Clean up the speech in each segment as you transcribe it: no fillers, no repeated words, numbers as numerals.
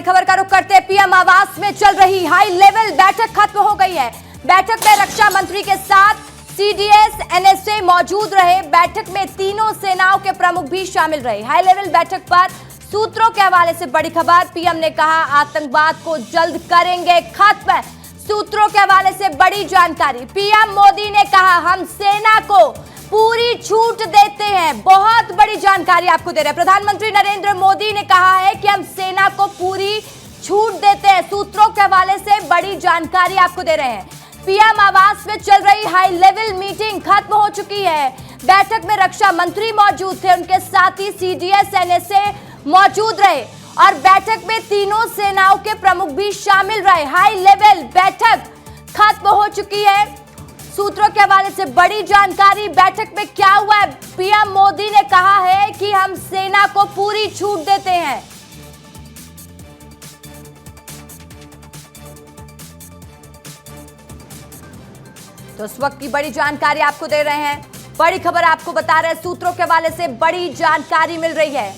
खबर का रुख करते हैं। पीएम आवास में चल रही हाई लेवल बैठक खत्म हो गई है। बैठक में रक्षा मंत्री के साथ सीडीएस एनएसए मौजूद रहे। बैठक में तीनों सेनाओं के प्रमुख भी शामिल रहे। हाई लेवल बैठक पर सूत्रों के हवाले से बड़ी खबर। पीएम ने कहा आतंकवाद को जल्द करेंगे खत्म। सूत्रों के हवाले से बड़ी जानकारी। पीएम मोदी ने कहा हम सेना को पूरी छूट देते हैं। बहुत बड़ी जानकारी आपको दे रहे हैं। प्रधानमंत्री नरेंद्र मोदी ने कहा है कि हम सेना को पूरी छूट देते हैं। सूत्रों के हवाले से बड़ी जानकारी आपको दे रहे हैं। पीएम आवास में चल रही हाई लेवल मीटिंग खत्म हो चुकी है। बैठक में रक्षा मंत्री मौजूद थे, उनके साथ ही सीडीएस एनएसए मौजूद रहे और बैठक में तीनों सेनाओं के प्रमुख भी शामिल रहे। हाई लेवल बैठक खत्म हो चुकी है। सूत्रों के हवाले से बड़ी जानकारी। बैठक में क्या हुआ है? पीएम मोदी ने कहा है कि हम सेना को पूरी छूट देते हैं। तो इस वक्त की बड़ी जानकारी आपको दे रहे हैं। बड़ी खबर आपको बता रहे हैं। सूत्रों के हवाले से बड़ी जानकारी मिल रही है।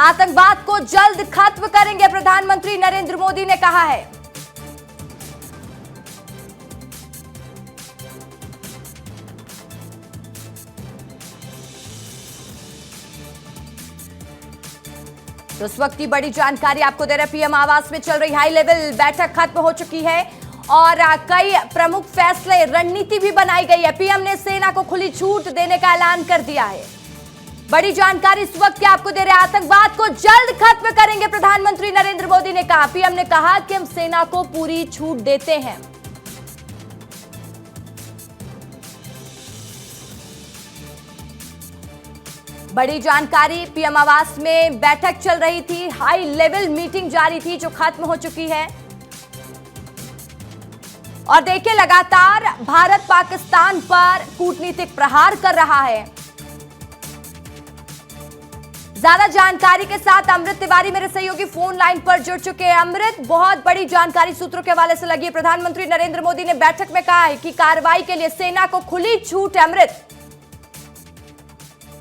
आतंकवाद को जल्द खत्म करेंगे, प्रधानमंत्री नरेंद्र मोदी ने कहा है। तो इस वक्त की बड़ी जानकारी आपको दे रहे हैं। पीएम आवास में चल रही हाई लेवल बैठक खत्म हो चुकी है और कई प्रमुख फैसले, रणनीति भी बनाई गई है। पीएम ने सेना को खुली छूट देने का ऐलान कर दिया है। बड़ी जानकारी इस वक्त की आपको दे रहे हैं। आतंकवाद को जल्द खत्म करेंगे, प्रधानमंत्री नरेंद्र मोदी ने कहा। पीएम ने कहा कि हम सेना को पूरी छूट देते हैं। बड़ी जानकारी। पीएम आवास में बैठक चल रही थी, हाई लेवल मीटिंग जारी थी जो खत्म हो चुकी है। और देखिए लगातार भारत पाकिस्तान पर कूटनीतिक प्रहार कर रहा है। ज्यादा जानकारी के साथ अमृत तिवारी मेरे सहयोगी फोन लाइन पर जुड़ चुके हैं। अमृत, बहुत बड़ी जानकारी सूत्रों के हवाले से लगी है। प्रधानमंत्री नरेंद्र मोदी ने बैठक में कहा है कि कार्रवाई के लिए सेना को खुली छूट है। अमृत।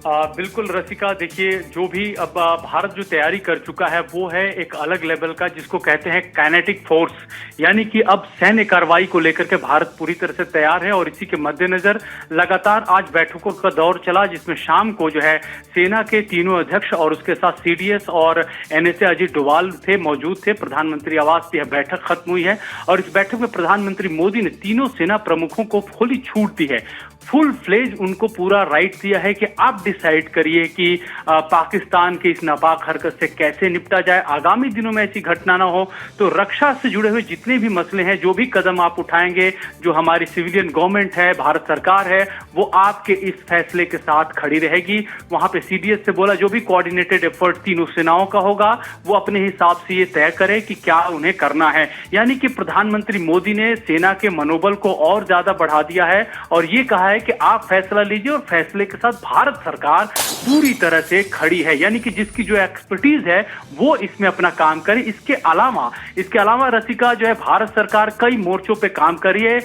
बिल्कुल रसिका, देखिए जो भी अब भारत जो तैयारी कर चुका है वो है एक अलग लेवल का, जिसको कहते हैं काइनेटिक फोर्स, यानी कि अब सैन्य कार्रवाई को लेकर के भारत पूरी तरह से तैयार है। और इसी के मद्देनजर लगातार आज बैठकों का दौर चला, जिसमें शाम को जो है सेना के तीनों अध्यक्ष और उसके साथ सीडीएस और एनएसए अजीत डोभाल थे, मौजूद थे। प्रधानमंत्री आवास की यह बैठक खत्म हुई है और इस बैठक में प्रधानमंत्री मोदी ने तीनों सेना प्रमुखों को खुली छूट दी है। फुल फ्लेज उनको पूरा राइट दिया है कि आप डिसाइड करिए कि पाकिस्तान के इस नापाक हरकत से कैसे निपटा जाए। आगामी दिनों में ऐसी घटना ना हो तो रक्षा से जुड़े हुए जितने भी मसले हैं, जो भी कदम आप उठाएंगे, जो हमारी सिविलियन गवर्नमेंट है, भारत सरकार है, वो आपके इस फैसले के साथ खड़ी रहेगी। वहां पे सीडीएस से बोला जो भी कोऑर्डिनेटेड एफर्ट तीनों सेनाओं का होगा वो अपने हिसाब से ये तय करे कि क्या उन्हें करना है। यानी कि प्रधानमंत्री मोदी ने सेना के मनोबल को और ज्यादा बढ़ा दिया है और ये कहा है कि आप फैसला लीजिए और फैसले के साथ भारत सरकार पूरी तरह से खड़ी है। यानी कि जिसकी जो एक्सपर्टीज है वो इसमें अपना काम करे। इसके अलावा रसिका जो है भारत सरकार कई मोर्चों पे काम कर रही है।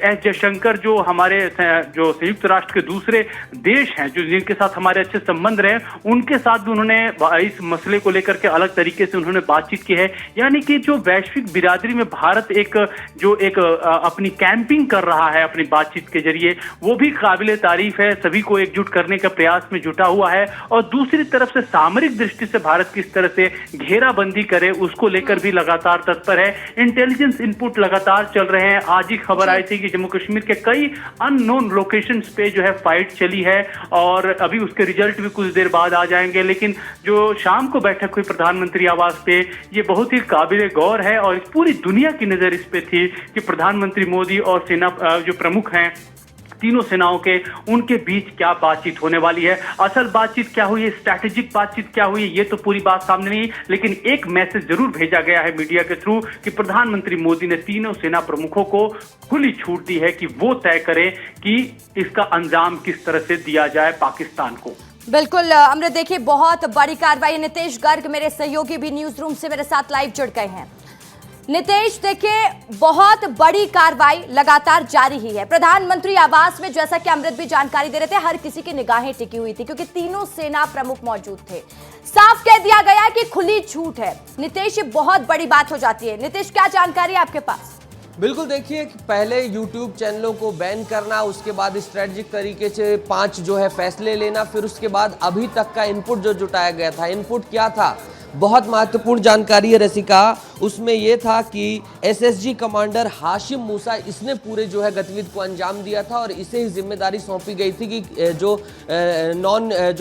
एस जयशंकर जो हमारे जो संयुक्त राष्ट्र के दूसरे देश हैं, जो जिनके साथ हमारे अच्छे संबंध रहे, उनके साथ भी उन्होंने इस मसले को लेकर के अलग तरीके से उन्होंने बातचीत की है। यानी कि जो वैश्विक बिरादरी में भारत एक अपनी कैंपिंग कर रहा है अपनी बातचीत के जरिए, वो भी काबिले तारीफ है। सभी को एकजुट करने का प्रयास में जुटा हुआ है और दूसरी तरफ से सामरिक दृष्टि से भारत किस तरह से घेराबंदी करे उसको लेकर भी लगातार तत्पर है। इंटेलिजेंस इनपुट लगातार चल रहे हैं। आज ही खबर आई थी कि जम्मू कश्मीर के कई अननोन लोकेशंस पे जो है फाइट चली है और अभी उसके रिजल्ट भी कुछ देर बाद आ जाएंगे। लेकिन जो शाम को बैठक हुई प्रधानमंत्री आवास पे, ये बहुत ही काबिले गौर है और पूरी दुनिया की नजर इस पे थी कि प्रधानमंत्री मोदी और सेना जो प्रमुख हैं तीनों सेनाओं के, उनके बीच क्या बातचीत होने वाली है। असल बातचीत क्या हुई है, स्ट्रैटेजिक बातचीत क्या हुई है, ये तो पूरी बात सामने नहीं, लेकिन एक मैसेज जरूर भेजा गया है मीडिया के थ्रू कि प्रधानमंत्री मोदी ने तीनों सेना प्रमुखों को खुली छूट दी है कि वो तय करें कि इसका अंजाम किस तरह से दिया जाए पाकिस्तान को। बिल्कुल अमृत, देखिए बहुत बड़ी कार्रवाई। नितेश गर्ग मेरे सहयोगी भी न्यूज रूम से मेरे साथ लाइव जुड़ गए हैं। नितेश, देखिए बहुत बड़ी कार्रवाई लगातार जारी ही है। प्रधानमंत्री आवास में, जैसा कि अमृत भी जानकारी दे रहे थे, हर किसी की निगाहें टिकी हुई थी क्योंकि तीनों सेना प्रमुख मौजूद थे। साफ कह दिया गया है कि खुली छूट है। नीतीश, ये बहुत बड़ी बात हो जाती है। नीतीश, क्या जानकारी है आपके पास? बिल्कुल, देखिए कि पहले YouTube चैनलों को बैन करना, उसके बाद स्ट्रेटजिक तरीके से 5 जो है फैसले लेना, फिर उसके बाद अभी तक का इनपुट जो जुटाया गया था, इनपुट क्या था, बहुत महत्वपूर्ण जानकारी है रसिका। उसमें यह था कि एसएसजी कमांडर हाशिम मूसा, इसने पूरे जो है गतिविधि को अंजाम दिया था और इसे ही जिम्मेदारी सौंपी गई थी कि जो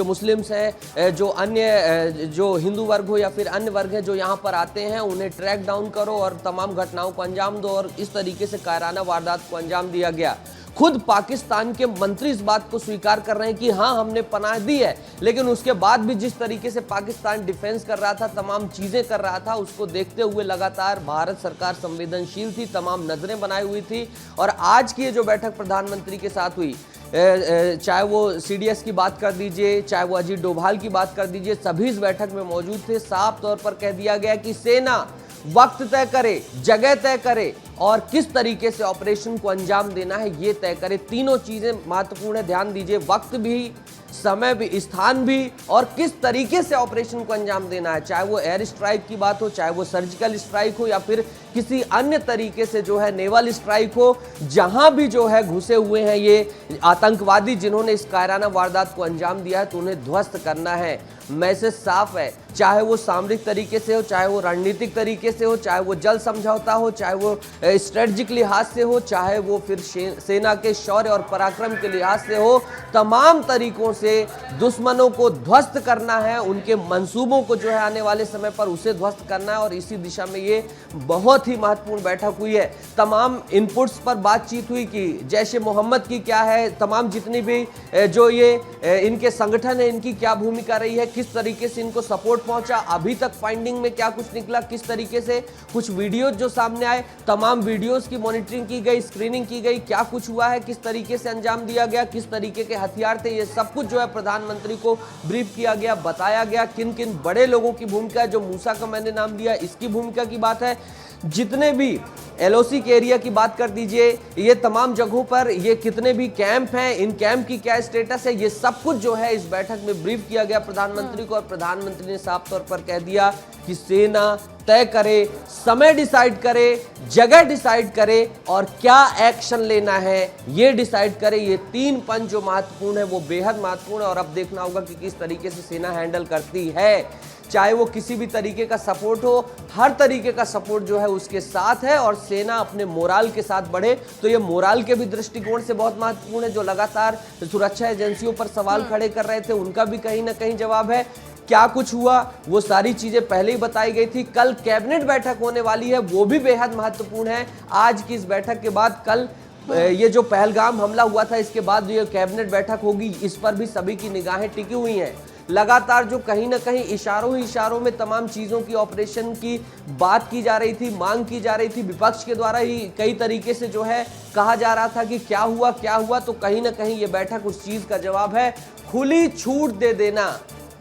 मुस्लिम्स हैं, जो अन्य जो हिंदू वर्ग हो या फिर अन्य वर्ग है जो यहाँ पर आते हैं, उन्हें ट्रैक डाउन करो और तमाम घटनाओं को अंजाम दो। और इस तरीके से कायराना वारदात को अंजाम दिया गया। खुद पाकिस्तान के मंत्री इस बात को स्वीकार कर रहे हैं कि हाँ, हमने पनाह दी है, लेकिन उसके बाद भी जिस तरीके से पाकिस्तान डिफेंस कर रहा था, तमाम चीजें कर रहा था, उसको देखते हुए लगातार भारत सरकार संवेदनशील थी, तमाम नजरें बनाई हुई थी। और आज की ये जो बैठक प्रधानमंत्री के साथ हुई, चाहे वो सीडीएस की बात कर दीजिए, चाहे वो अजीत डोभाल की बात कर दीजिए, सभी इस बैठक में मौजूद थे। साफ तौर पर कह दिया गया कि सेना वक्त तय करे, जगह तय करे और किस तरीके से ऑपरेशन को अंजाम देना है ये तय करे। तीनों चीजें महत्वपूर्ण है, ध्यान दीजिए, वक्त भी, समय भी, स्थान भी और किस तरीके से ऑपरेशन को अंजाम देना है। चाहे वो एयर स्ट्राइक की बात हो, चाहे वो सर्जिकल स्ट्राइक हो या फिर किसी अन्य तरीके से जो है नेवल स्ट्राइक हो, जहां भी जो है घुसे हुए हैं ये आतंकवादी जिन्होंने इस कायराना वारदात को अंजाम दिया है, तो उन्हें ध्वस्त करना है। मैसेज साफ है, चाहे वो सामरिक तरीके से हो, चाहे वो रणनीतिक तरीके से हो, चाहे वो जल समझौता हो, चाहे वो स्ट्रेटजिक लिहाज से हो, चाहे वो फिर सेना के शौर्य और पराक्रम के लिहाज से हो, तमाम तरीकों से दुश्मनों को ध्वस्त करना है। उनके मंसूबों को जो है आने वाले समय पर उसे ध्वस्त करना है और इसी दिशा में ये बहुत ही महत्वपूर्ण बैठक हुई है। तमाम इनपुट्स पर बातचीत हुई कि जैश ए मोहम्मद की क्या है, तमाम जितनी भी जो ये इनके संगठन है, इनकी क्या भूमिका रही है, किस तरीके से इनको सपोर्ट पहुंचा, अभी तक फाइंडिंग में क्या कुछ निकला, किस तरीके से कुछ वीडियोज जो सामने आए, तमाम वीडियोज की मॉनिटरिंग की गई, स्क्रीनिंग की गई, क्या कुछ हुआ है, किस तरीके से अंजाम दिया गया, किस तरीके के हथियार थे, ये सब कुछ जो है प्रधानमंत्री को ब्रीफ किया गया, बताया गया। किन किन बड़े लोगों की भूमिका है, जो मूसा का मैंने नाम दिया, इसकी भूमिका की बात है। जितने भी एलओसी के एरिया की बात कर दीजिए, ये तमाम जगहों पर ये कितने भी कैंप हैं, इन कैंप की क्या स्टेटस है, ये सब कुछ जो है इस बैठक में ब्रीफ किया गया प्रधानमंत्री को। और प्रधानमंत्री ने साफ तौर पर कह दिया कि सेना तय करे, समय डिसाइड करे, जगह डिसाइड करे और क्या एक्शन लेना है ये डिसाइड करे। ये 3 पंच जो महत्वपूर्ण है वो बेहद महत्वपूर्ण है और अब देखना होगा कि किस तरीके से सेना हैंडल करती है। चाहे वो किसी भी तरीके का सपोर्ट हो, हर तरीके का सपोर्ट जो है उसके साथ है और सेना अपने मोराल के साथ बढ़े। तो ये मोराल के भी दृष्टिकोण से बहुत महत्वपूर्ण है। जो लगातार सुरक्षा एजेंसियों पर सवाल खड़े कर रहे थे, उनका भी कहीं ना कहीं जवाब है। क्या कुछ हुआ वो सारी चीजें पहले ही बताई गई थी। कल कैबिनेट बैठक होने वाली है, वो भी बेहद महत्वपूर्ण है। आज की इस बैठक के बाद कल ये जो पहलगाम हमला हुआ था, इसके बाद ये कैबिनेट बैठक होगी, इस पर भी सभी की निगाहें टिकी हुई हैं। लगातार जो कहीं ना कहीं इशारों में तमाम चीज़ों की ऑपरेशन की बात की जा रही थी, मांग की जा रही थी, विपक्ष के द्वारा ही कई तरीके से जो है कहा जा रहा था कि क्या हुआ, तो कहीं ना कहीं ये बैठक उस चीज़ का जवाब है। खुली छूट दे देना,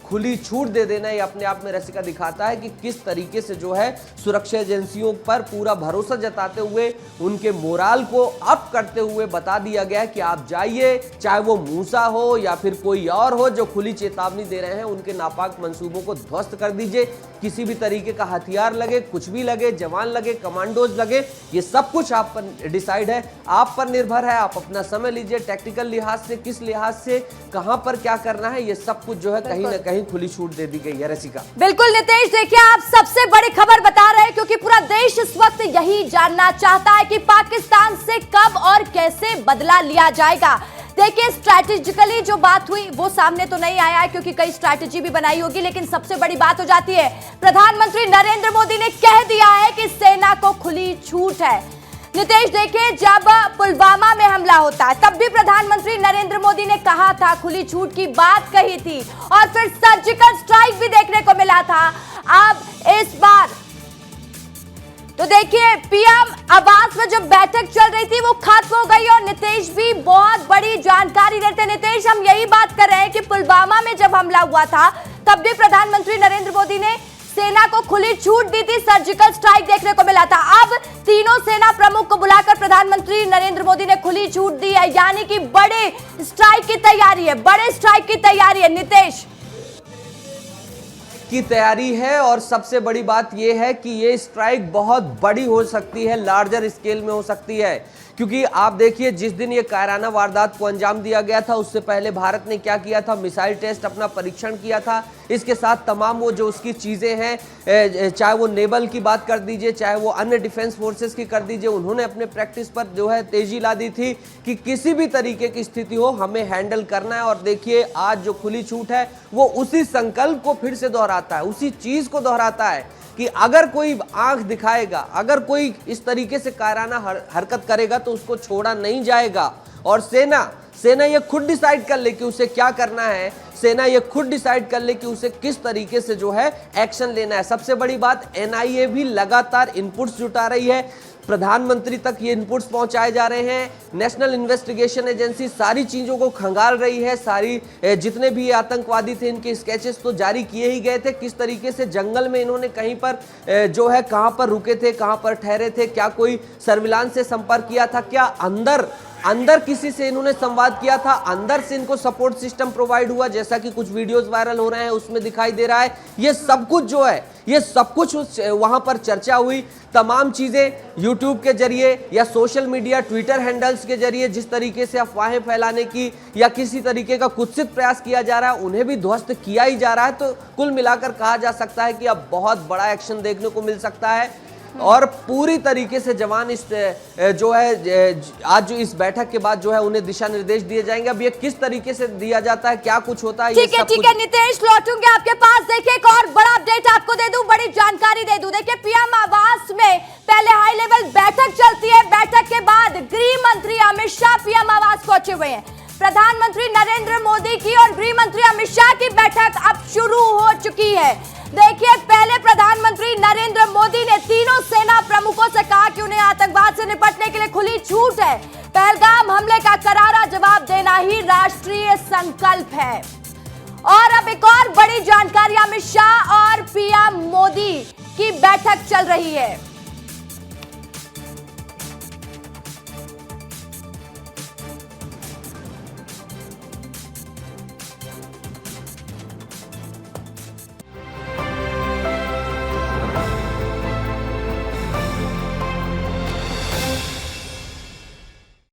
खुली छूट दे देना, ये अपने आप में रसिका दिखाता है कि किस तरीके से जो है सुरक्षा एजेंसियों पर पूरा भरोसा जताते हुए उनके मोराल को अप करते हुए बता दिया गया कि आप जाइए, चाहे वो मूसा हो या फिर कोई और हो जो खुली चेतावनी दे रहे हैं, उनके नापाक मंसूबों को ध्वस्त कर दीजिए। किसी भी तरीके का हथियार लगे, कुछ भी लगे, जवान लगे, कमांडोज लगे, ये सब कुछ आप पर डिसाइड है, आप पर निर्भर है। आप अपना समय लीजिए, टेक्निकल लिहाज से, किस लिहाज से, कहां पर क्या करना है, ये सब कुछ जो है कहीं ना कहीं खुली छूट दे दी गई है रसिका। बिल्कुल नीतीश, देखिए आप सबसे बड़ी खबर बता रहे हैं क्योंकि पूरा देश इस वक्त यही जानना चाहता है कि पाकिस्तान से कब और कैसे बदला लिया जाएगा। देखिए स्ट्रैटेजिकली जो बात हुई वो सामने तो नहीं आया है क्योंकि कई स्ट्रैटेजी भी बनाई होगी, लेकिन सबसे बड़ी बात हो जाती है प्रधानमंत्री नरेंद्र मोदी ने कह दिया है कि सेना को खुली छूट है। नीतीश देखिए, जब पुलवामा में हमला होता है तब भी प्रधानमंत्री नरेंद्र मोदी ने कहा था, खुली छूट की बात कही थी और फिर सर्जिकल स्ट्राइक भी देखने को मिला था। अब इस बार तो देखिए पीएम आवास में जो बैठक चल रही थी वो खत्म हो गई और नीतीश भी बहुत बड़ी जानकारी देते। नीतीश, हम यही बात कर रहे हैं कि पुलवामा में जब हमला हुआ था तब भी प्रधानमंत्री नरेंद्र मोदी ने सेना को खुली छूट दी थी, सर्जिकल स्ट्राइक देखने को मिला था। अब तीनों सेना प्रमुख को बुलाकर प्रधानमंत्री नरेंद्र मोदी ने खुली छूट दी है, यानी कि बड़े स्ट्राइक की तैयारी है, बड़े स्ट्राइक की तैयारी है। नीतीश, की तैयारी है और सबसे बड़ी बात यह है कि ये स्ट्राइक बहुत बड़ी हो सकती है, लार्जर स्केल में हो सकती है। क्योंकि आप देखिए जिस दिन ये कायराना वारदात को अंजाम दिया गया था उससे पहले भारत ने क्या किया था, मिसाइल टेस्ट अपना परीक्षण किया था। इसके साथ तमाम वो जो उसकी चीज़ें हैं, चाहे वो नेवल की बात कर दीजिए, चाहे वो अन्य डिफेंस फोर्सेस की कर दीजिए, उन्होंने अपने प्रैक्टिस पर जो है तेजी ला दी थी कि किसी भी तरीके की स्थिति हो हमें हैंडल करना है। और देखिए आज जो खुली छूट है वो उसी संकल्प को फिर से दोहराता है, उसी चीज़ को दोहराता है कि अगर कोई आंख दिखाएगा, अगर कोई इस तरीके से कायराना हरकत करेगा तो उसको छोड़ा नहीं जाएगा। और सेना ये खुद डिसाइड कर ले कि उसे क्या करना है, सेना ये खुद डिसाइड कर ले कि उसे किस तरीके से जो है एक्शन लेना है। सबसे बड़ी बात, एनआईए भी लगातार इनपुट्स जुटा रही है, प्रधानमंत्री तक ये इनपुट्स पहुंचाए जा रहे हैं, नेशनल इन्वेस्टिगेशन एजेंसी सारी चीज़ों को खंगाल रही है। सारी जितने भी ये आतंकवादी थे इनके स्केचेस तो जारी किए ही गए थे, किस तरीके से जंगल में इन्होंने कहीं पर जो है कहां पर रुके थे, कहां पर ठहरे थे, क्या कोई सर्विलांस से संपर्क किया था, क्या अंदर किसी से इन्होंने संवाद किया था, अंदर से इनको सपोर्ट सिस्टम प्रोवाइड हुआ, जैसा कि कुछ वीडियोस वायरल हो रहे हैं उसमें दिखाई दे रहा है। ये सब कुछ जो है, ये सब कुछ वहां पर चर्चा हुई। तमाम चीजें यूट्यूब के जरिए या सोशल मीडिया ट्विटर हैंडल्स के जरिए जिस तरीके से अफवाहें फैलाने की या किसी तरीके का कुत्सित प्रयास किया जा रहा है उन्हें भी ध्वस्त किया ही जा रहा है। तो कुल मिलाकर कहा जा सकता है कि अब बहुत बड़ा एक्शन देखने को मिल सकता है और पूरी तरीके से जवान इस जो है आज जो इस बैठक के बाद जो है उन्हें दिशा निर्देश दिए जाएंगे। अब ये किस तरीके से दिया जाता है, क्या कुछ होता है, ठीक है नितेश, लौटूंगे आपके पास। देखिए एक और बड़ा अपडेट आपको दे दूं, बड़ी जानकारी दे दूं। देखिए पीएम आवास में पहले हाई लेवल बैठक चलती है, बैठक के बाद गृह मंत्री अमित शाह पीएम आवास पहुंचे हुए हैं। प्रधानमंत्री नरेंद्र मोदी की और गृह मंत्री अमित शाह की बैठक अब शुरू हो चुकी है। देखिए पहले प्रधानमंत्री नरेंद्र मोदी ने तीनों सेना प्रमुखों से कहा कि उन्हें आतंकवाद से निपटने के लिए खुली छूट है, पहलगाम हमले का करारा जवाब देना ही राष्ट्रीय संकल्प है। और अब एक और बड़ी जानकारी, अमित शाह और पीएम मोदी की बैठक चल रही है।